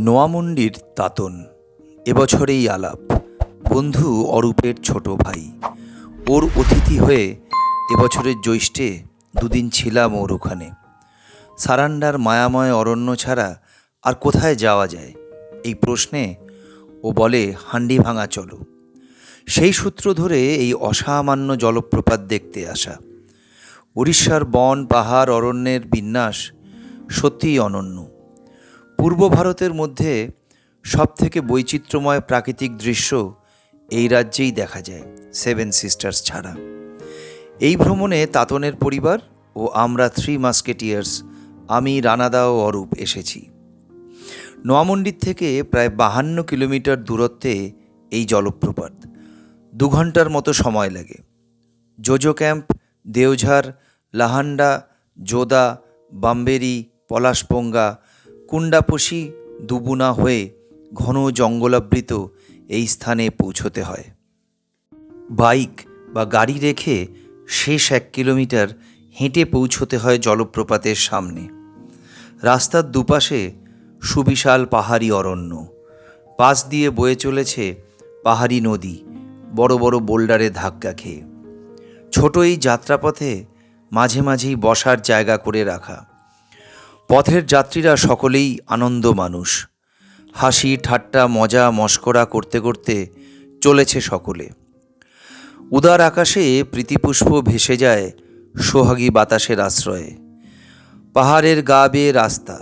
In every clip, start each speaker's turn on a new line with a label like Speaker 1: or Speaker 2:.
Speaker 1: নোয়ামুন্ডির তাতন এবছরেই আলাপ। বন্ধু অরূপের ছোট ভাই, ওর অতিথি হয়ে এবছরের জ্যৈষ্ঠে দুদিন ছিলাম ওর ওখানে। সারান্ডার মায়াময় অরণ্য ছাড়া আর কোথায় যাওয়া যায় এই প্রশ্নে ও বলে হান্ডি ভাঙা চলো। সেই সূত্র ধরে এই অসামান্য জলপ্রপাত দেখতে আসা। উড়িষ্যার বন পাহাড় অরণ্যের বিন্যাস সত্যিই অনন্য। পূর্ব ভারতের মধ্যে সবথেকে বৈচিত্র্যময় প্রাকৃতিক দৃশ্য এই রাজ্যেই দেখা যায়, সেভেন সিস্টার্স ছাড়া। এই ভ্রমণে তাতনের পরিবার ও আমরা থ্রি মাস্কেটিয়ার্স, আমি, রানাদা ও অরূপ এসেছি। নোয়ামুন্ডির থেকে প্রায় 52 কিলোমিটার দূরত্বে এই জলপ্রপাত। 2 ঘন্টার মতো সময় লাগে। জোজো ক্যাম্প, দেওঝার, লাহান্ডা, জোদা, বাম্বেরি, পলাশপোঙ্গা, কুন্ডাপোশি, দুবুনা হয়ে ঘন জঙ্গলাবৃত এই স্থানে পৌঁছতে হয়। বাইক বা গাড়ি রেখে শেষ 1 কিলোমিটার হেঁটে পৌঁছতে হয় জলপ্রপাতের সামনে। রাস্তার দুপাশে সুবিশাল পাহাড়ি অরণ্য, পাশ দিয়ে বয়ে চলেছে পাহাড়ি নদী, বড় বড় বোল্ডারে ধাক্কা খেয়ে। ছোট এই যাত্রাপথে মাঝে মাঝেই বসার জায়গা করে রাখা। পথের যাত্রীরা সকলেই আনন্দ মানুষ, হাসি ঠাট্টা মজা মশকরা করতে করতে চলেছে সকলে। উদার আকাশে প্রীতিপুষ্প ভেসে যায় সোহাগী বাতাসের আশ্রয়ে। পাহাড়ের গা বেয়ে রাস্তা,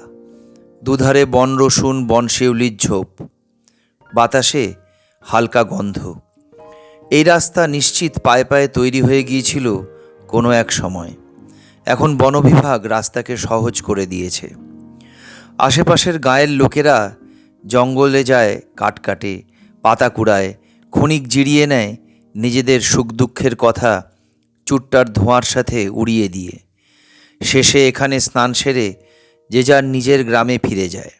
Speaker 1: দুধারে বন রসুন বনশেউলির ঝোপ, বাতাসে হালকা গন্ধ। এই রাস্তা নিশ্চিত পায়ে পায়ে তৈরি হয়ে গিয়েছিল কোনো এক সময়। এখন বন বিভাগ রাস্তাকে সহজ করে দিয়েছে। আশেপাশের গাঁয়ের লোকেরা জঙ্গলে যায়, কাঠ কাটে, পাতা কুড়ায়, ক্ষণিক জিরিয়ে নেয় নিজেদের সুখ দুঃখের কথা চুট্টার ধোঁয়ার সাথে উড়িয়ে দিয়ে। শেষে এখানে স্নান সেরে যে যার নিজের গ্রামে ফিরে যায়।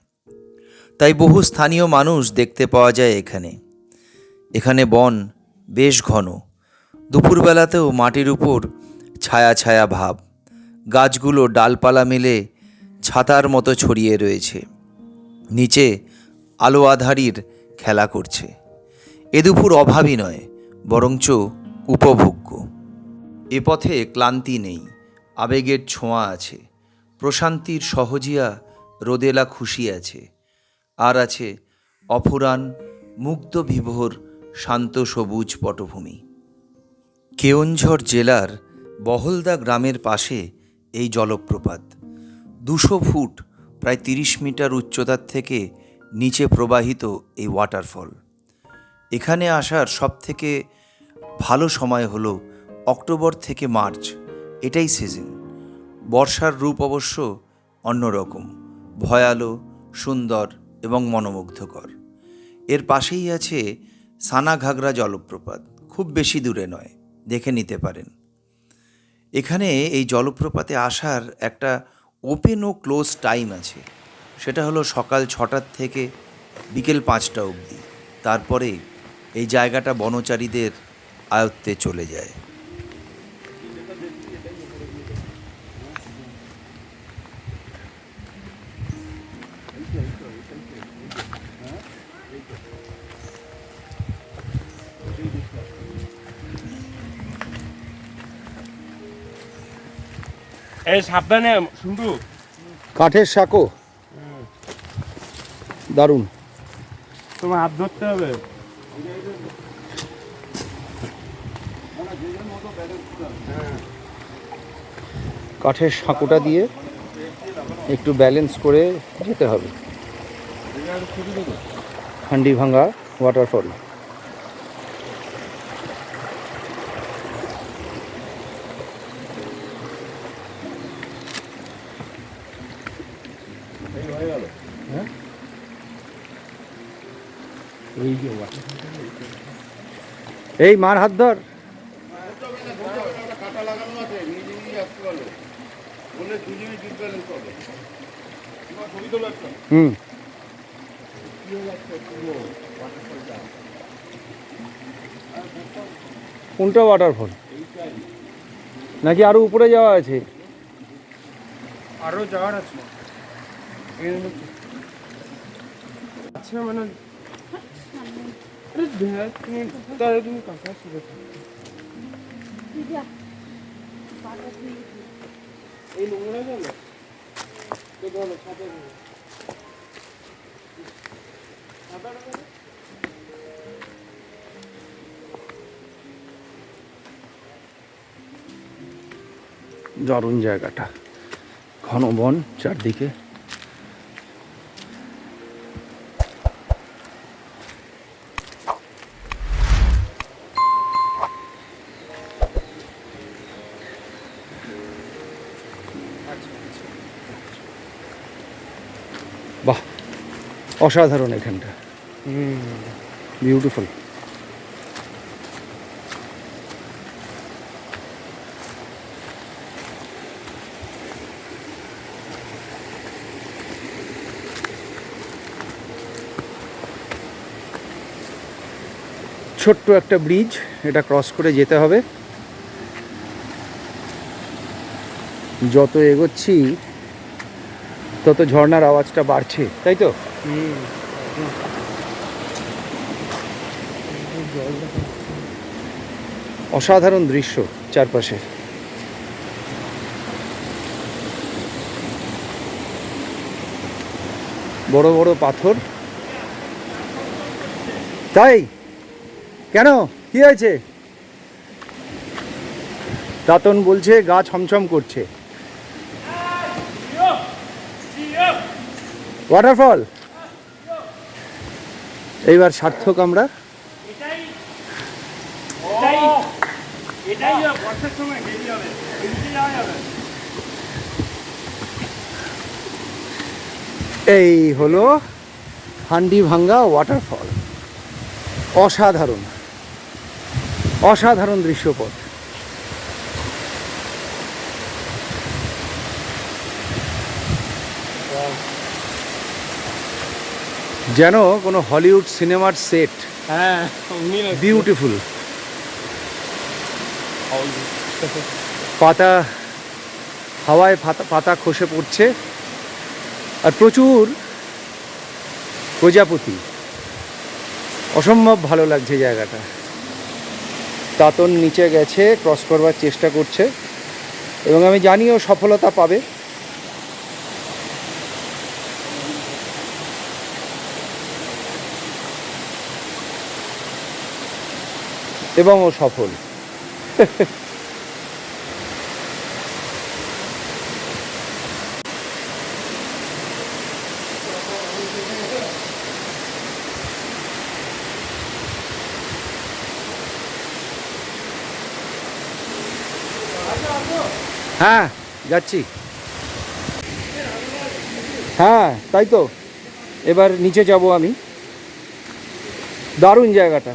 Speaker 1: তাই বহু স্থানীয় মানুষ দেখতে পাওয়া যায় এখানে। এখানে বন বেশ ঘন। দুপুরবেলাতেও মাটির উপর ছায়া ছায়া ভাব। গাছগুলো ডালপালা মেলে ছাতার মতো ছড়িয়ে রয়েছে, নিচে আলো আঁধারির খেলা করছে। এ দুপুর অভাবী নয়, বরঞ্চ উপভোগ্য। এ পথে ক্লান্তি নেই, আবেগের ছোঁয়া আছে, প্রশান্তির সহজিয়া রোদেলা খুশি আছে, আর আছে অফুরান মুগ্ধ বিভোর শান্ত সবুজ পটভূমি। কেওনঝড় জেলার বহলদা গ্রামের পাশে এই জলপ্রপাত। 200 ফুট প্রায় 30 মিটার উচ্চতার থেকে নিচে প্রবাহিত এই ওয়াটারফল। এখানে আসার সবথেকে ভালো সময় হলো অক্টোবর থেকে মার্চ, এটাই সিজন। বর্ষার রূপ অবশ্য অন্যরকম, ভয়ালো, সুন্দর এবং মনোমুগ্ধকর। এর পাশেই আছে সানাঘাগরা জলপ্রপাত, খুব বেশি দূরে নয়, দেখে নিতে পারেন। এখানে এই জলপ্রপাতে আসার একটা ওপেন ও ক্লোজ টাইম আছে, সেটা হলো সকাল 6টার থেকে বিকেল 5টা অবধি। তারপরে এই জায়গাটা বনচারীদের আয়ত্তে চলে যায়।
Speaker 2: এই সাবধানে শুনটু,
Speaker 3: কাঠের সাঁকো, দারুণ।
Speaker 2: তোমার হাত ধরতে হবে।
Speaker 3: কাঠের সাঁকোটা দিয়ে একটু ব্যালেন্স করে যেতে হবে। হান্ডি ভাঙা ওয়াটারফল। এই মার হাত ধর। হুম, কোনটা ওয়াটারফল? নাকি আরো উপরে যাওয়া আছে?
Speaker 2: আরো যাওয়ার আছে। আছে মানে আরে দেখ তুমি তাহলে তুমি কাকা শুরু এই নোংরা গেল তো ধরো ছাতা
Speaker 3: দারুণ জায়গাটা, ঘন বন চারদিকে। বাহ, অসাধারণ এখানটা, বিউটিফুল। ছোট্ট একটা ব্রিজ, এটা ক্রস করে যেতে হবে। যত এগোচ্ছি তত ঝর্ণার আওয়াজটা বাড়ছে, তাই তো? অসাধারণ দৃশ্য চারপাশে। বড় বড় পাথর। তাই কেন, কি হয়েছে? তাতন বলছে গা ছমছম করছে। ওয়াটারফল এইবার সার্থক আমরা।
Speaker 2: এটাই বর্ষার সময় বেরিয়ে হবে, এদিকে যাওয়া যাবে।
Speaker 3: এই হলো হান্ডিভাঙ্গা ওয়াটারফল। অসাধারণ অসাধারণ দৃশ্যপট। যেন কোনো হলিউড সিনেমার সেট।
Speaker 2: হ্যাঁ
Speaker 3: বিউটিফুল। পাতা হাওয়ায় পাতা খসে পড়ছে, আর প্রচুর প্রজাপতি। অসম্ভব ভালো লাগছে জায়গাটা। তাতন নিচে গেছে, ক্রস করবার চেষ্টা করছে, এবং আমি জানি ও সফলতা পাবে। এবং ও সফল। হ্যাঁ যাচ্ছি। হ্যাঁ তাই তো, এবার নিচে যাব আমি। দারুণ জায়গাটা।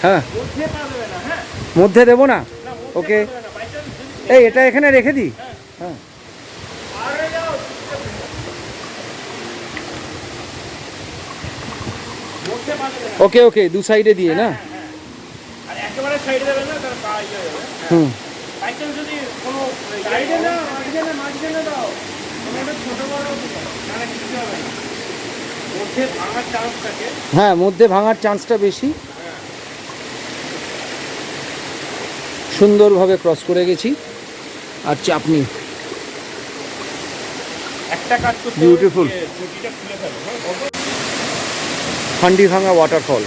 Speaker 3: হ্যাঁ, মধ্যে দেবো না? ওকে, এই এটা এখানে রেখে দিই। হ্যাঁ ওকে ওকে, দু সাইডে দিয়ে না?
Speaker 2: আর একেবারে সাইডে দেবে না, তার পা ইয়ে হয়ে যাবে।
Speaker 3: হুম,
Speaker 2: বাই চান্স যদি কোনো সাইডে না, মাঝখানে দাও, কোনো একটা ছোট বড় না কিছু হবে না, মধ্যে ভাঙার চান্স থাকে।
Speaker 3: হ্যাঁ, মধ্যে ভাঙার চান্সটা বেশি। সুন্দরভাবে ক্রস করে গেছি, আর চাপ নেই।
Speaker 2: একটা কাজ করতে
Speaker 3: Beautiful.
Speaker 2: চুটিটা খুলে ফেলো। হ্যাঁ,
Speaker 3: হান্ডিভাঙ্গা ওয়াটারফল,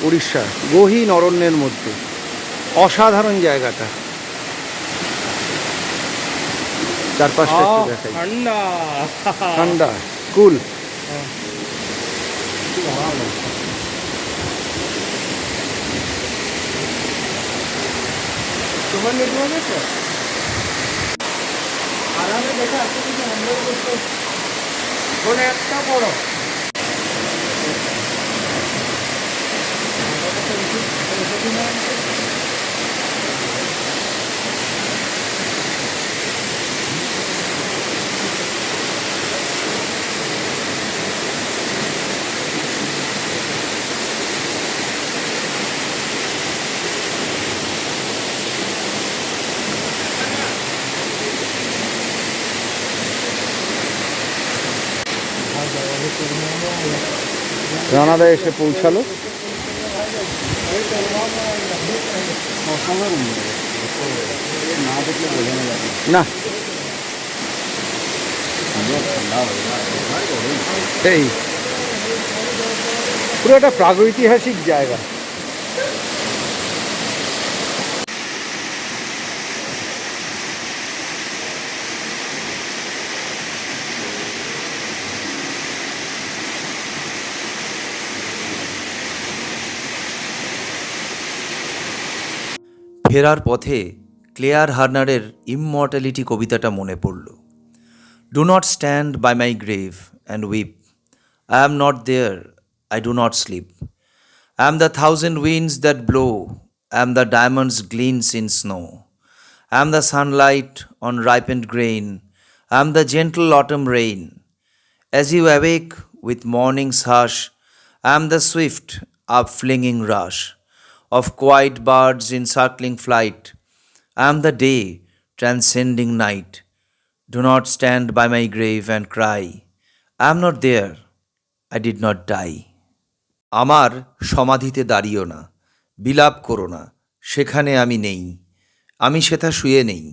Speaker 3: উড়িষ্যা, গহীন অরণ্যের মধ্যে। অসাধারণ জায়গাটা। চারপাশটা একটু দেখাই।
Speaker 2: ঠান্ডা
Speaker 3: ঠান্ডা, কুল।
Speaker 2: তোমার নেটওয়ার্ক আছে? আরামে দেখা আছে কিন্তু আমরা করতে ফোন একটা বড়
Speaker 3: রানাদা এসে পৌঁছালো। না এই পুরো একটা প্রাগৈতিহাসিক জায়গা।
Speaker 1: ফেরার পথে ক্লেয়ার হার্নারের ইমমর্টালিটি কবিতাটা মনে পড়ল। Do not stand by my grave and weep, I am not there, I do not sleep, I am the thousand winds that blow, I am the diamonds glints in snow, I am the sunlight on ripened grain, I am the gentle autumn rain, as you awake with morning's hush, I am the swift upflinging rush of quiet birds in circling flight. I am the day transcending night. Do not stand by my grave and cry, I am not there, I did not die. আমার সমাধিতে দাঁড়িও না, বিলাপ করো না, সেখানে আমি নেই, আমি সেথা শুয়ে নেই,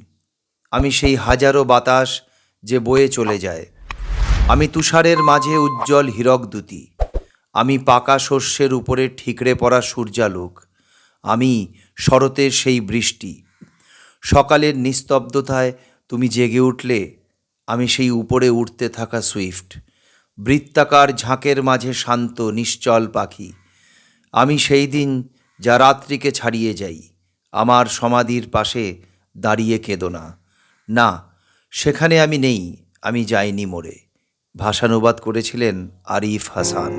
Speaker 1: আমি সেই হাজারো বাতাস যে বয়ে চলে যায়, আমি তুষারের মাঝে উজ্জ্বল হীরকদ্যুতি, আমি পাকা শস্যের উপরে ঠিকরে পড়া সূর্যালোক, আমি শরতের সেই বৃষ্টি। সকালের নিস্তব্ধতায় তুমি জেগে উঠলে, আমি সেই উপরে উঠতে থাকা সুইফট, বৃত্তাকার ঝাঁকের মাঝে শান্ত নিশ্চল পাখি। আমি সেই দিন যা রাত্রিকে ছাড়িয়ে যাই, আমার সমাধির পাশে দাঁড়িয়ে কেঁদো না, না সেখানে আমি নেই, আমি যাইনি মরে। ভাষানুবাদ করেছিলেন আরিফ হাসান।